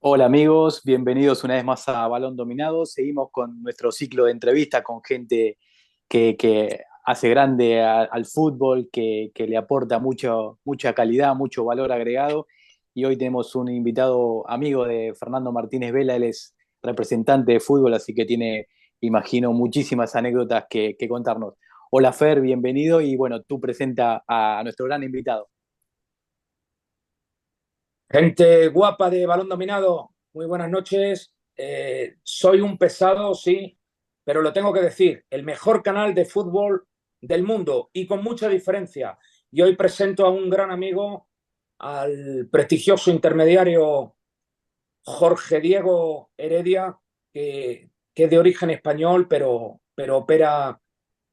Hola amigos, bienvenidos una vez más a Balón Dominado. Seguimos con nuestro ciclo de entrevistas con gente que hace grande al fútbol, que le aporta mucha calidad, mucho valor agregado. Y hoy tenemos un invitado amigo de Fernando Martínez Vela, él es representante de fútbol, así que tiene, imagino, muchísimas anécdotas que contarnos. Hola Fer, bienvenido y bueno, tú presenta a nuestro gran invitado. Gente guapa de Balón Dominado, muy buenas noches. Soy un pesado, sí, pero lo tengo que decir, el mejor canal de fútbol del mundo y con mucha diferencia. Y hoy presento a un gran amigo, al prestigioso intermediario Jorge Diego Heredia, que es de origen español, pero opera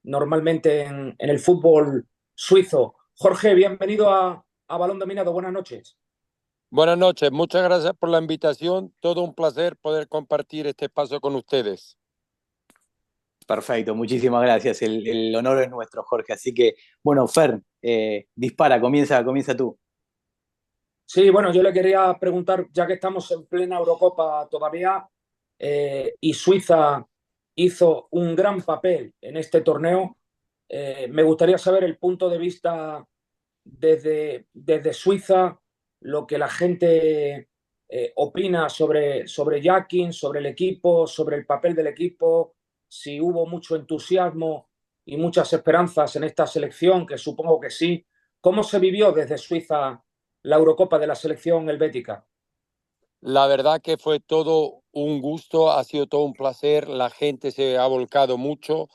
normalmente en el fútbol suizo. Jorge, bienvenido a Balón Dominado, buenas noches. Buenas noches, muchas gracias por la invitación. Todo un placer poder compartir este espacio con ustedes. Perfecto, muchísimas gracias. El honor es nuestro, Jorge. Así que, bueno, Fer, dispara, comienza tú. Sí, bueno, yo le quería preguntar, ya que estamos en plena Eurocopa todavía, y Suiza hizo un gran papel en este torneo, me gustaría saber el punto de vista desde Suiza, lo que la gente opina sobre Jakin, sobre el equipo, sobre el papel del equipo, si hubo mucho entusiasmo y muchas esperanzas en esta selección, que supongo que sí. ¿Cómo se vivió desde Suiza la Eurocopa de la selección helvética? La verdad que fue todo un gusto, ha sido todo un placer. La gente se ha volcado mucho.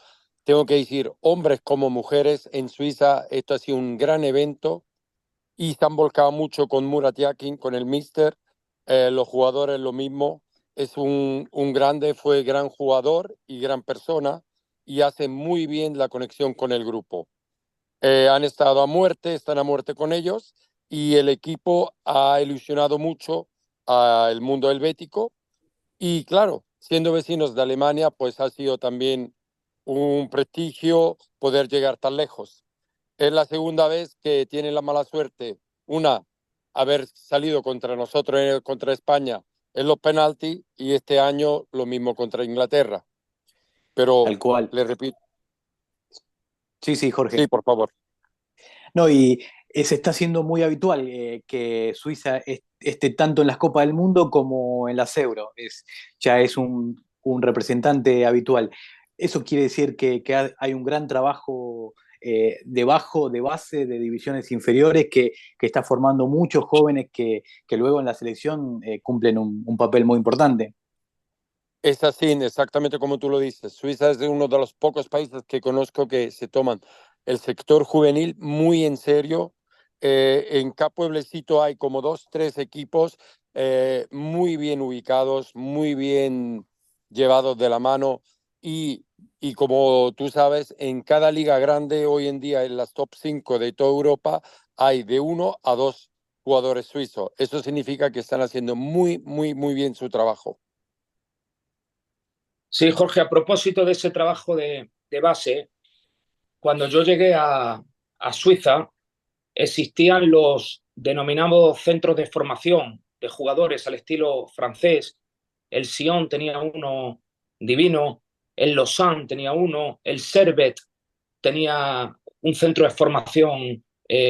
Tengo que decir, hombres como mujeres en Suiza, esto ha sido un gran evento y se han volcado mucho con Murat Yakin, con el Mister. Los jugadores lo mismo. Es un grande, fue gran jugador y gran persona y hace muy bien la conexión con el grupo. Han estado a muerte, están a muerte con ellos y el equipo ha ilusionado mucho al mundo helvético y claro, siendo vecinos de Alemania, pues ha sido también un prestigio poder llegar tan lejos. Es la segunda vez que tienen la mala suerte, una, haber salido contra nosotros, contra España en los penaltis y este año lo mismo contra Inglaterra. Pero Tal cual. le repito, Sí, sí, sí, Jorge. por favor. No, y se está haciendo muy habitual que Suiza esté tanto en las Copas del Mundo como en las Euro. Ya es un representante habitual. Eso quiere decir que hay un gran trabajo debajo, de base, de divisiones inferiores, que está formando muchos jóvenes que luego en la selección cumplen un papel muy importante. Es así, exactamente como tú lo dices. Suiza es de uno de los pocos países que conozco que se toman el sector juvenil muy en serio. En cada pueblecito hay como dos, tres equipos muy bien ubicados, muy bien llevados de la mano y, y como tú sabes, en cada liga grande hoy en día, en las top 5 de toda Europa, hay de uno a dos jugadores suizos. Eso significa que están haciendo muy, muy, muy bien su trabajo. Sí, Jorge, a propósito de ese trabajo de base, cuando yo llegué a Suiza, existían los denominados centros de formación de jugadores al estilo francés. El Sion tenía uno divino, el Lausanne tenía uno, el Servet tenía un centro de formación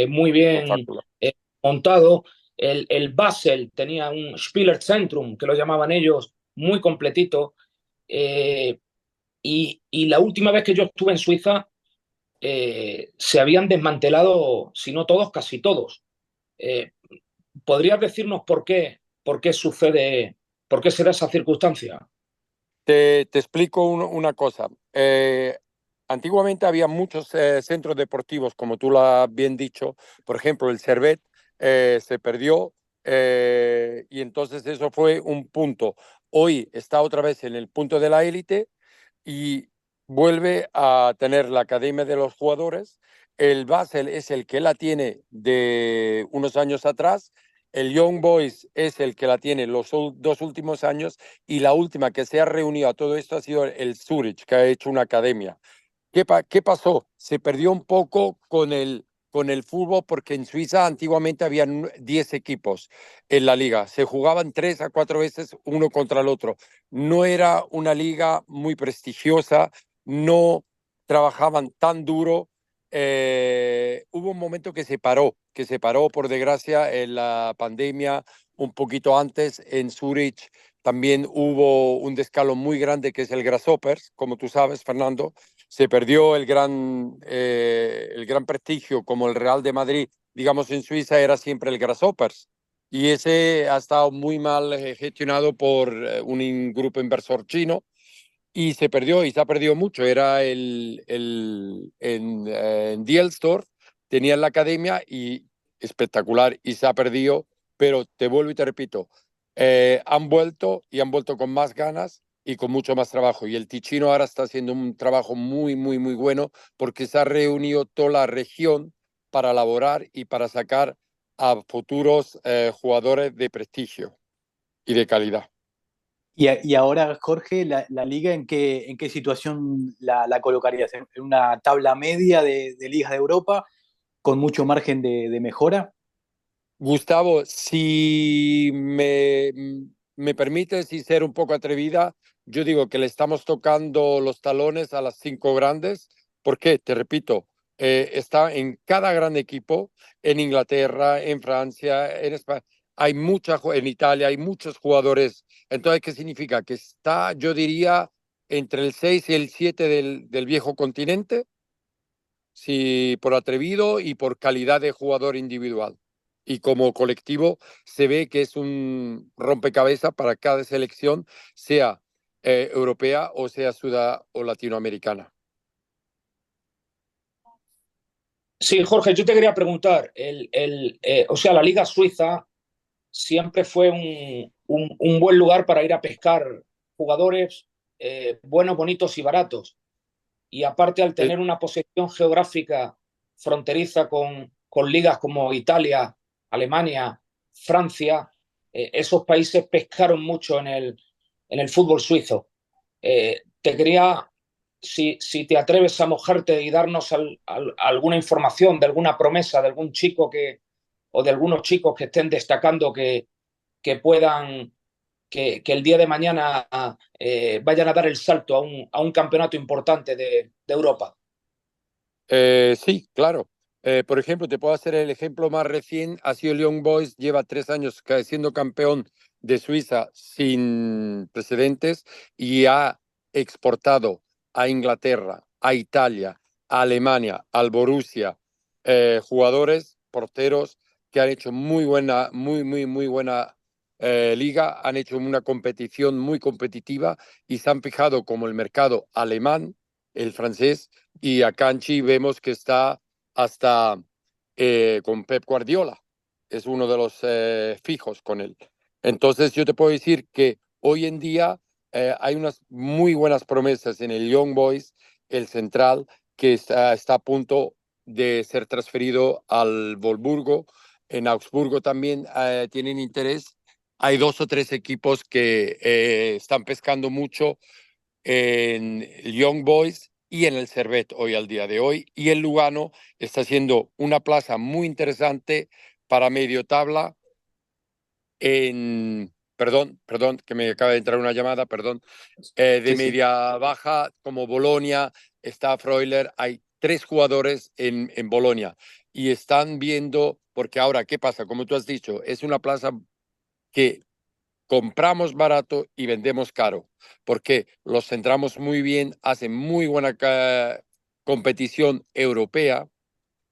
muy bien Espectacular. montado. El Basel tenía un Spielerzentrum, que lo llamaban ellos, muy completito. Eh, y la última vez que yo estuve en Suiza, se habían desmantelado, si no todos, casi todos. Eh, ¿Podrías decirnos por qué sucede, por qué se da esa circunstancia? Te explico una cosa. Antiguamente había muchos centros deportivos, como tú lo has bien dicho. Por ejemplo, el Servet se perdió y entonces eso fue un punto. Hoy está otra vez en el punto de la élite y vuelve a tener la academia de los jugadores. El Basel es el que la tiene de unos años atrás. El Young Boys es el que la tiene los dos últimos años y la última que se ha reunido a todo esto ha sido el Zurich, que ha hecho una academia. ¿Qué pasó? Se perdió un poco con el con el fútbol, porque en Suiza antiguamente habían 10 equipos en la liga. Se jugaban 3 a 4 veces uno contra el otro. No era una liga muy prestigiosa, no trabajaban tan duro. Hubo un momento que se paró por desgracia en la pandemia, un poquito antes en Zurich. También hubo un descalabro muy grande que es el Grasshoppers, como tú sabes, Fernando. Se perdió el gran prestigio como el Real de Madrid, digamos en Suiza era siempre el Grasshoppers. Y ese ha estado muy mal gestionado por un grupo inversor chino y se perdió y se ha perdido mucho. Era en Dielsdorf, tenía la academia y espectacular y se ha perdido, pero te vuelvo y te repito, han vuelto y han vuelto con más ganas y con mucho más trabajo. Y el Ticino ahora está haciendo un trabajo muy, muy, muy bueno porque se ha reunido toda la región para elaborar y para sacar a futuros jugadores de prestigio y de calidad. Y ahora, Jorge, la liga, en qué situación la colocarías? En una tabla media de ligas de Europa con mucho margen de mejora? Gustavo, si me permites y ser un poco atrevida, yo digo que le estamos tocando los talones a las 5 grandes, porque, te repito, está en cada gran equipo, en Inglaterra, en Francia, en España, en Italia hay muchos jugadores. Entonces, ¿qué significa? Que está, yo diría, entre el 6 y el 7 del viejo continente, sí, por atrevido y por calidad de jugador individual. Y como colectivo se ve que es un rompecabezas para cada selección, sea europea o sea o latinoamericana. Sí, Jorge, yo te quería preguntar, o sea, la Liga Suiza siempre fue un buen lugar para ir a pescar jugadores buenos, bonitos y baratos. Y aparte, al Eh, tener una posición geográfica fronteriza con ligas como Italia, Alemania, Francia, esos países pescaron mucho en el fútbol suizo. Te quería, si te atreves a mojarte y darnos alguna información de alguna promesa de algún chico o de algunos chicos que estén destacando que puedan, que el día de mañana vayan a dar el salto a un campeonato importante de Europa. sí, claro. Por ejemplo, te puedo hacer el ejemplo más recién. Ha sido el Young Boys, lleva 3 años siendo campeón de Suiza sin precedentes y ha exportado a Inglaterra, a Italia, a Alemania, al Borussia, jugadores, porteros que han hecho muy buena liga, han hecho una competición muy competitiva y se han fijado como el mercado alemán, el francés y a Canchi vemos que está hasta con Pep Guardiola. Es uno de los fijos con él. Entonces yo te puedo decir que hoy en día hay unas muy buenas promesas en el Young Boys, el central, que está a punto de ser transferido al Wolfsburgo. En Augsburgo también tienen interés. Hay 2 o 3 equipos que están pescando mucho en el Young Boys y en el Servette hoy al día de hoy. Y el Lugano está siendo una plaza muy interesante para medio tabla perdón, que me acaba de entrar una llamada, perdón, de Sí, sí. media baja como Bolonia, está Freuler, hay 3 jugadores en Bolonia y están viendo, porque ahora, ¿qué pasa? Como tú has dicho, es una plaza que compramos barato y vendemos caro, porque los centramos muy bien, hacen muy buena competición europea,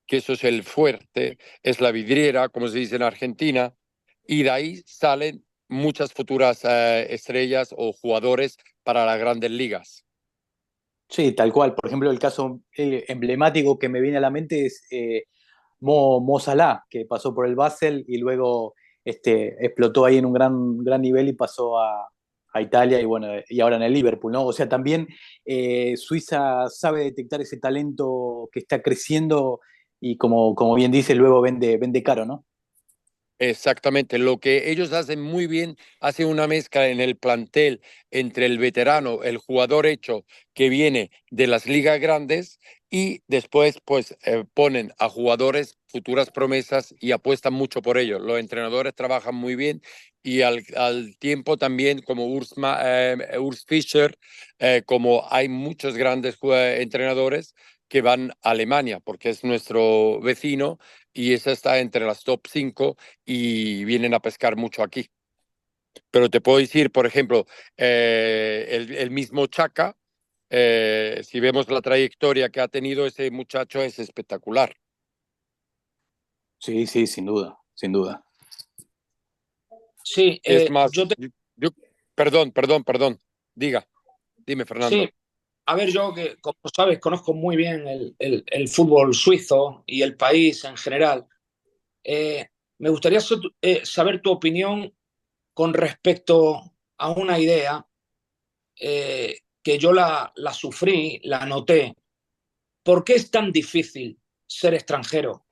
que eso es el fuerte, es la vidriera, como se dice en Argentina, y de ahí salen muchas futuras estrellas o jugadores para las grandes ligas. Sí, tal cual. Por ejemplo, el caso emblemático que me viene a la mente es Mo Salah, que pasó por el Basel y luego explotó ahí en un gran nivel y pasó a Italia y bueno, y ahora en el Liverpool, ¿no? O sea, también Suiza sabe detectar ese talento que está creciendo y como bien dice, luego vende caro, ¿no? Exactamente, lo que ellos hacen muy bien, hacen una mezcla en el plantel entre el veterano, el jugador hecho que viene de las ligas grandes y después pues ponen a jugadores futuras promesas y apuestan mucho por ellos. Los entrenadores trabajan muy bien y al tiempo también como Urs Fischer, como hay muchos grandes entrenadores que van a Alemania porque es nuestro vecino y esa está entre las top 5 y vienen a pescar mucho aquí. Pero te puedo decir, por ejemplo, el mismo Chaka, si vemos la trayectoria que ha tenido ese muchacho, es espectacular. Sí, sí, sin duda, sin duda. Sí, Es más, perdón, dime, sí, Fernando. a ver, yo que, como sabes, conozco muy bien el fútbol suizo y el país en general. Eh, Me gustaría saber tu opinión con respecto a una idea que yo la sufrí, la noté. ¿Por qué es tan difícil ser extranjero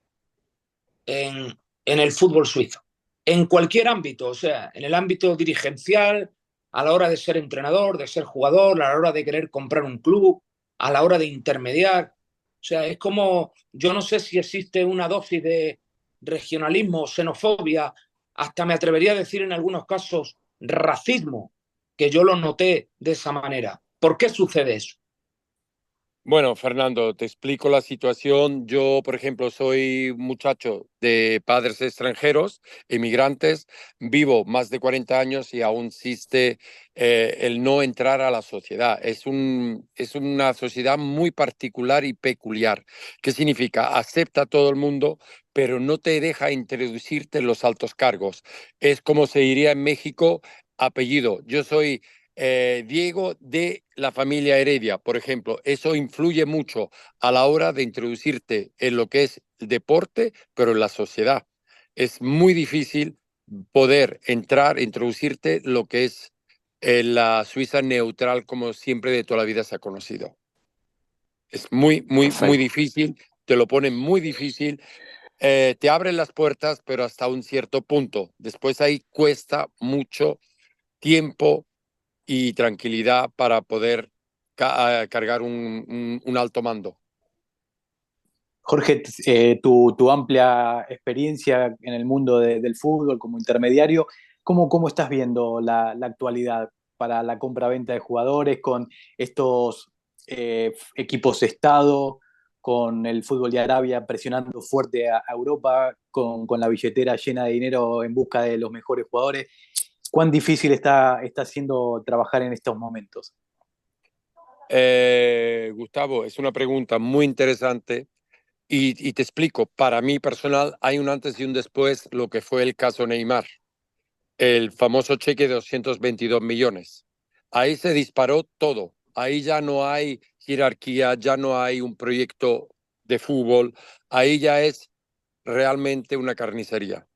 en el fútbol suizo? En cualquier ámbito, o sea, en el ámbito dirigencial, a la hora de ser entrenador, de ser jugador, a la hora de querer comprar un club, a la hora de intermediar. O sea, es como, yo no sé si existe una dosis de regionalismo, xenofobia, hasta me atrevería a decir en algunos casos racismo, que yo lo noté de esa manera. ¿Por qué sucede eso? Bueno, Fernando, te explico la situación. Yo, por ejemplo, soy muchacho de padres extranjeros, inmigrantes, vivo más de 40 años y aún existe el no entrar a la sociedad. Es una sociedad muy particular y peculiar. ¿Qué significa? Acepta a todo el mundo, pero no te deja introducirte en los altos cargos. Es como se diría en México, apellido. Yo soy Diego de la familia Heredia, por ejemplo. Eso influye mucho a la hora de introducirte en lo que es el deporte, pero en la sociedad. Es muy difícil poder entrar, introducirte lo que es la Suiza neutral, como siempre de toda la vida se ha conocido. Es muy Perfecto. difícil, te lo ponen muy difícil, te abren las puertas, pero hasta un cierto punto. Después ahí cuesta mucho tiempo y tranquilidad para poder cargar un alto mando. Jorge, tu amplia experiencia en el mundo del fútbol como intermediario, ¿cómo estás viendo la actualidad para la compra-venta de jugadores con estos equipos Estado, con el fútbol de Arabia presionando fuerte a Europa, con la billetera llena de dinero en busca de los mejores jugadores? ¿Cuán difícil está siendo trabajar en estos momentos? Gustavo, es una pregunta muy interesante y te explico, para mí personal hay un antes y un después lo que fue el caso Neymar, el famoso cheque de 222 millones. Ahí se disparó todo, ahí ya no hay jerarquía, ya no hay un proyecto de fútbol, ahí ya es realmente una carnicería.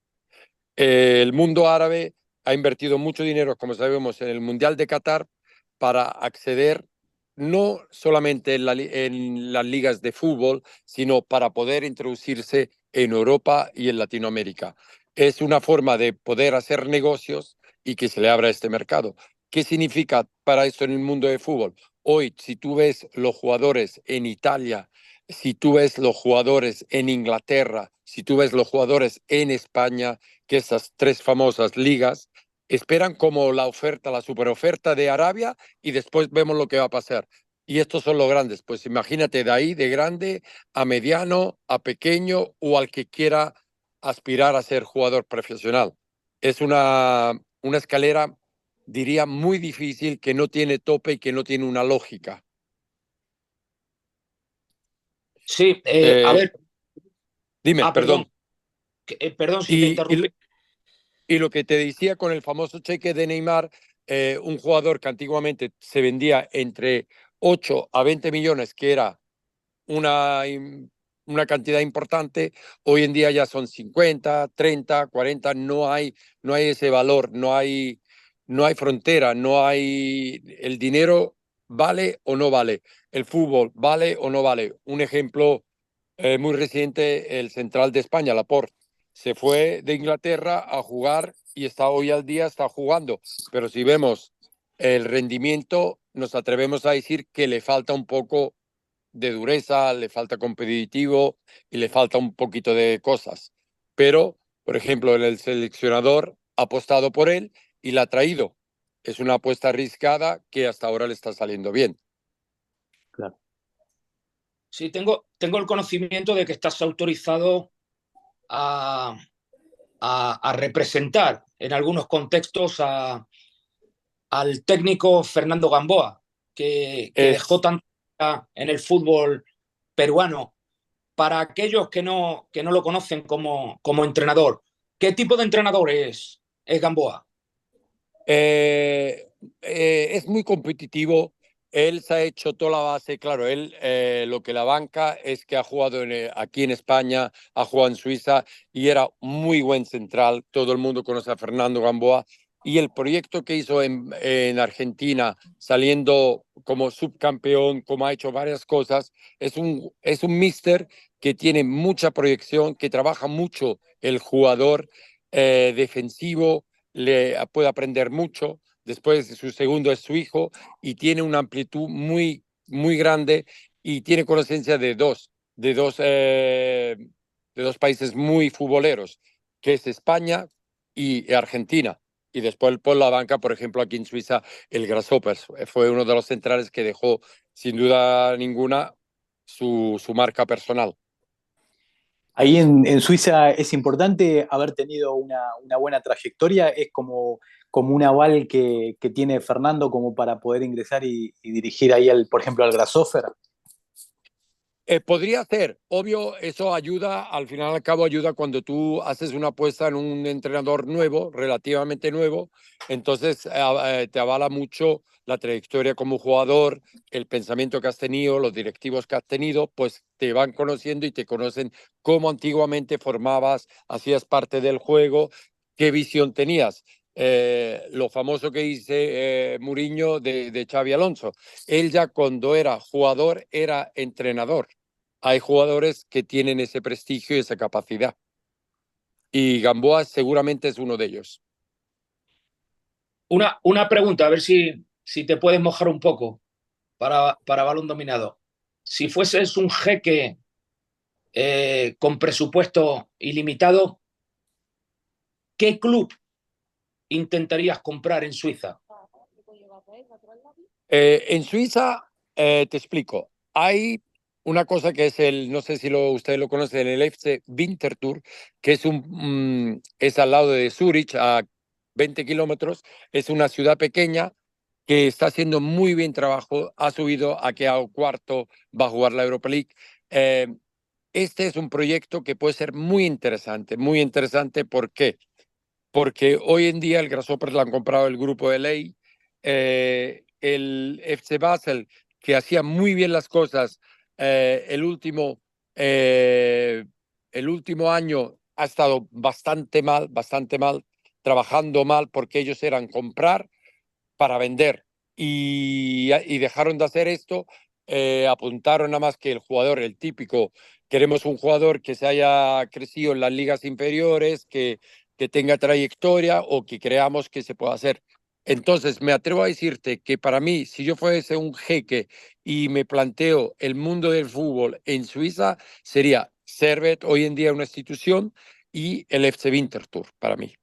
El mundo árabe ha invertido mucho dinero, como sabemos, en el Mundial de Qatar para acceder no solamente en las ligas de fútbol, sino para poder introducirse en Europa y en Latinoamérica. Es una forma de poder hacer negocios y que se le abra este mercado. ¿Qué significa para eso en el mundo de fútbol? Hoy, si tú ves los jugadores en Italia, si tú ves los jugadores en Inglaterra, si tú ves los jugadores en España, que esas tres famosas ligas esperan como la oferta, la superoferta de Arabia y después vemos lo que va a pasar. Y estos son los grandes. Pues imagínate de ahí, de grande a mediano, a pequeño o al que quiera aspirar a ser jugador profesional. Es una escalera, diría, muy difícil que no tiene tope y que no tiene una lógica. Sí, a Eh, ver, Dime, perdón, perdón. perdón si te Y, y, interrumpí. Y lo que te decía con el famoso cheque de Neymar, un jugador que antiguamente se vendía entre 8 a 20 millones, que era una cantidad importante, hoy en día ya son 50, 30, 40, no hay ese valor, no hay frontera, no hay el dinero vale o no vale, el fútbol vale o no vale. Un ejemplo muy reciente, el central de España, Laporte, se fue de Inglaterra a jugar y está hoy al día, está jugando. Pero si vemos el rendimiento, nos atrevemos a decir que le falta un poco de dureza, le falta competitivo y le falta un poquito de cosas. Pero, por ejemplo, el seleccionador ha apostado por él y la ha traído. Es una apuesta arriesgada que hasta ahora le está saliendo bien. Claro. Sí, tengo el conocimiento de que estás autorizado a, a representar en algunos contextos al técnico Fernando Gamboa, que dejó Es, tanto en el fútbol peruano. Para aquellos que no lo conocen como entrenador, ¿qué tipo de entrenador es Gamboa? es muy competitivo. Él se ha hecho toda la base, claro, él lo que la banca es que ha jugado aquí en España, ha jugado en Suiza y era muy buen central. Todo el mundo conoce a Fernando Gamboa. Y el proyecto que hizo en Argentina, saliendo como subcampeón, como ha hecho varias cosas, es un míster que tiene mucha proyección, que trabaja mucho el jugador defensivo, le puede aprender mucho. Después su segundo es su hijo y tiene una amplitud muy, muy grande y tiene conciencia de dos países muy futboleros, que es España y Argentina. Y después por la banca, por ejemplo, aquí en Suiza, el Grasshoppers fue uno de los centrales que dejó, sin duda ninguna, su marca personal. Ahí en Suiza es importante haber tenido una buena trayectoria, es como un aval que tiene Fernando como para poder ingresar y dirigir ahí, por ejemplo, al Grasshopper. Podría ser, obvio, eso ayuda, al final y al cabo ayuda cuando tú haces una apuesta en un entrenador nuevo, relativamente nuevo, entonces te avala mucho la trayectoria como jugador, el pensamiento que has tenido, los directivos que has tenido, pues te van conociendo y te conocen cómo antiguamente formabas, hacías parte del juego, qué visión tenías. Lo famoso que dice Mourinho de Xavi Alonso. Él ya cuando era jugador era entrenador. Hay jugadores que tienen ese prestigio y esa capacidad. Y Gamboa seguramente es uno de ellos. Una pregunta, a ver si te puedes mojar un poco para balón dominado. Si fueses un jeque con presupuesto ilimitado, ¿qué club intentarías comprar en Suiza? En Suiza, te explico, hay una cosa que es no sé si ustedes lo conocen, el FC Winterthur, que es al lado de Zurich, a 20 kilómetros, es una ciudad pequeña que está haciendo muy bien trabajo, ha subido a que a cuarto va a jugar la Europa League. Eh, este es un proyecto que puede ser muy interesante, ¿por qué? Porque hoy en día el Grasshopper lo han comprado el grupo de Ley, el FC Basel, que hacía muy bien las cosas, eh, el, último, eh, el último año ha estado bastante mal, trabajando mal porque ellos eran comprar para vender y dejaron de hacer esto, apuntaron nada más que el jugador, el típico, queremos un jugador que se haya crecido en las ligas inferiores, que tenga trayectoria o que creamos que se pueda hacer. Entonces, me atrevo a decirte que para mí, si yo fuese un jeque y me planteo el mundo del fútbol en Suiza, sería Servet, hoy en día una institución, y el FC Winterthur para mí.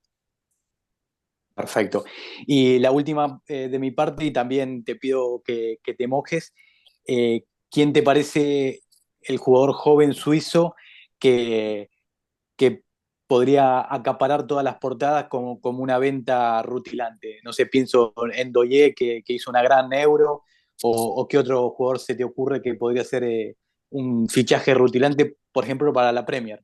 Perfecto. Y la última de mi parte, y también te pido que te mojes, ¿quién te parece el jugador joven suizo que, que podría acaparar todas las portadas como una venta rutilante? No sé, pienso en Doye, que hizo una gran Euro, o qué otro jugador se te ocurre que podría ser un fichaje rutilante, por ejemplo, para la Premier.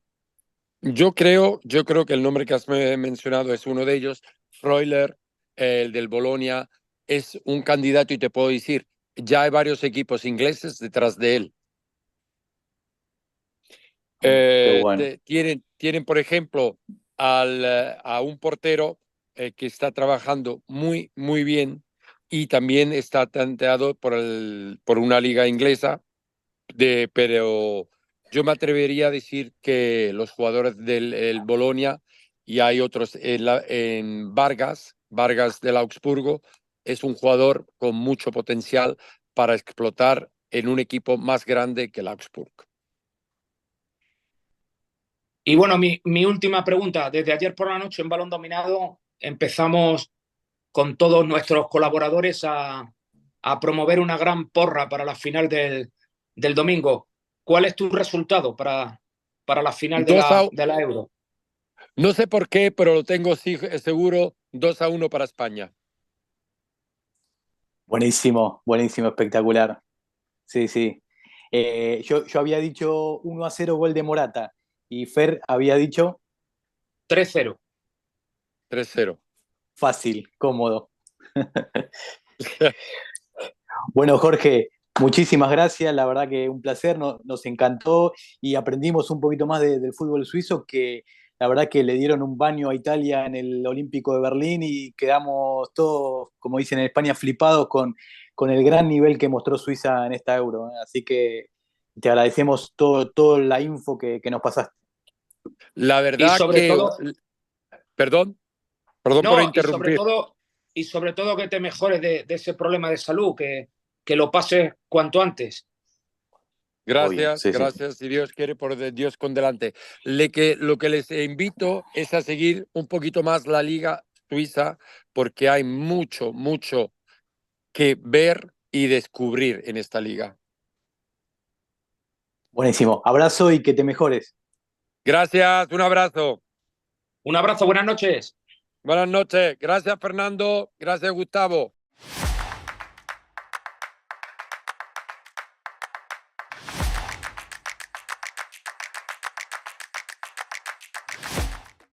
Yo creo que el nombre que has mencionado es uno de ellos. Freuler, el del Bolonia, es un candidato y te puedo decir, ya hay varios equipos ingleses detrás de él. Qué bueno. Tienen, por ejemplo, a un portero que está trabajando muy bien y también está tanteado por una liga inglesa, pero yo me atrevería a decir que los jugadores del el Bolonia y hay otros en Vargas del Augsburgo, es un jugador con mucho potencial para explotar en un equipo más grande que el Augsburg. Y bueno, mi última pregunta. Desde ayer por la noche en Balón Dominado empezamos con todos nuestros colaboradores a promover una gran porra para la final del domingo. ¿Cuál es tu resultado para la final de la Euro? No sé por qué, pero lo tengo seguro, 2-1 para España. Buenísimo, buenísimo, espectacular. Sí, sí. Yo había dicho 1-0 gol de Morata y Fer había dicho 3-0. 3-0. fácil, cómodo. Bueno, Jorge, muchísimas gracias. La verdad que un placer, nos encantó y aprendimos un poquito más del fútbol suizo, que la verdad que le dieron un baño a Italia en el Olímpico de Berlín y quedamos todos, como dicen en España, flipados con el gran nivel que mostró Suiza en esta Euro. Así que te agradecemos toda la info que nos pasaste. La Y verdad sobre que... todo, Perdón por no, interrumpir. y sobre todo que te mejores de ese problema de salud, que lo pases cuanto antes. Obvio, Gracias, sí, sí. gracias, si Dios quiere, por Dios con delante. Lo que les invito es a seguir un poquito más la Liga Suiza, porque hay mucho, mucho que ver y descubrir en esta liga. Buenísimo. Abrazo y que te mejores. Gracias, un abrazo. Un abrazo, buenas noches. Buenas noches. Gracias, Fernando. Gracias, Gustavo.